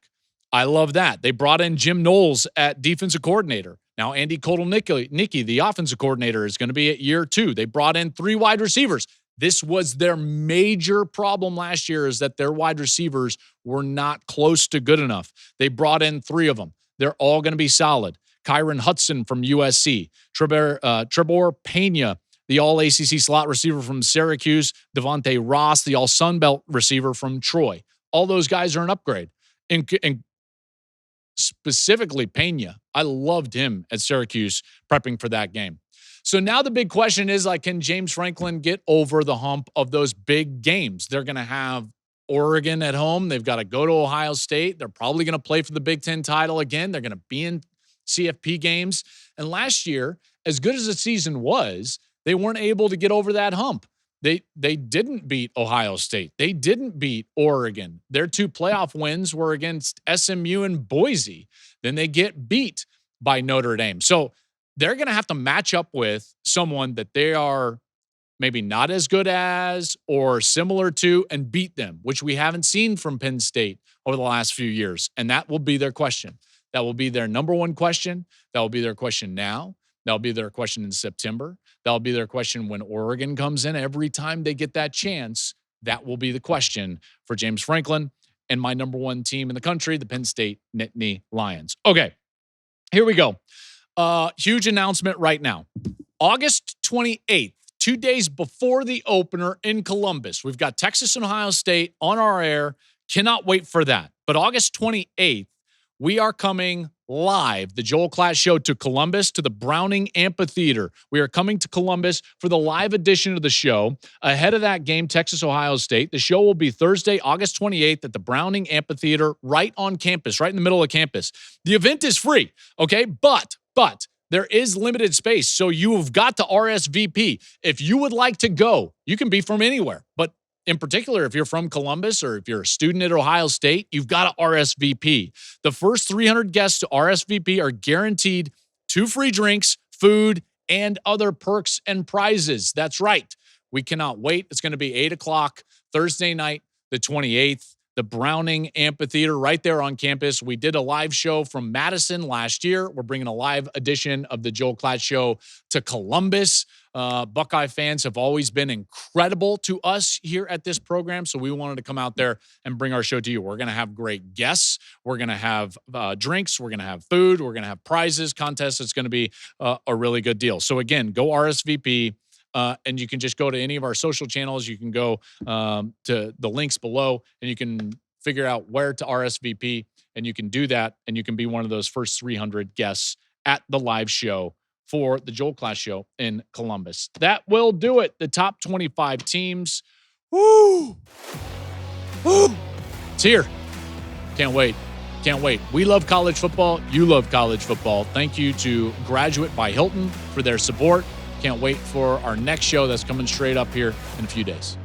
S1: I love that. They brought in Jim Knowles at defensive coordinator. Now Andy Kotelnicki, the offensive coordinator, is going to be at year 2. They brought in 3 wide receivers. This was their major problem last year, is that their wide receivers were not close to good enough. They brought in 3 of them. They're all going to be solid. Kyron Hudson from USC, Trebor Pena, the all-ACC slot receiver from Syracuse, Devontae Ross, the all-Sun Belt receiver from Troy. All those guys are an upgrade. And specifically Pena, I loved him at Syracuse prepping for that game. So now the big question is, can James Franklin get over the hump of those big games? They're going to have Oregon at home. They've got to go to Ohio State. They're probably going to play for the Big Ten title again. They're going to be in CFP games. And last year, as good as the season was, they weren't able to get over that hump. They didn't beat Ohio State. They didn't beat Oregon. Their 2 playoff wins were against SMU and Boise. Then they get beat by Notre Dame. So they're going to have to match up with someone that they are maybe not as good as or similar to and beat them, which we haven't seen from Penn State over the last few years. And that will be their question. That will be their number 1 question. That will be their question now. That'll be their question in September. That'll be their question when Oregon comes in. Every time they get that chance, that will be the question for James Franklin and my number one team in the country, the Penn State Nittany Lions. Okay, here we go. Huge announcement right now. August 28th, 2 days before the opener in Columbus. We've got Texas and Ohio State on our air. Cannot wait for that. But August 28th, we are coming live, the Joel Klatt Show, to Columbus, to the Browning Amphitheater. We are coming to Columbus for the live edition of the show. Ahead of that game, Texas-Ohio State. The show will be Thursday, August 28th at the Browning Amphitheater, right on campus, right in the middle of campus. The event is free, okay? But there is limited space, so you have got to RSVP. If you would like to go, you can be from anywhere, but in particular, if you're from Columbus or if you're a student at Ohio State, you've got to RSVP. The first 300 guests to RSVP are guaranteed 2 free drinks, food, and other perks and prizes. That's right. We cannot wait. It's going to be 8 o'clock Thursday night, the 28th, the Browning Amphitheater right there on campus. We did a live show from Madison last year. We're bringing a live edition of the Joel Klatt Show to Columbus. Buckeye fans have always been incredible to us here at this program, so we wanted to come out there and bring our show to you. We're going to have great guests. We're going to have drinks. We're going to have food. We're going to have prizes, contests. It's going to be a really good deal. So, again, go RSVP. And you can just go to any of our social channels. You can go to the links below, and you can figure out where to RSVP, and you can do that, and you can be one of those first 300 guests at the live show for the Joel Klatt Show in Columbus. That will do it. The top 25 teams. Woo! It's here. Can't wait. Can't wait. We love college football. You love college football. Thank you to Graduate by Hilton for their support. Can't wait for our next show that's coming straight up here in a few days.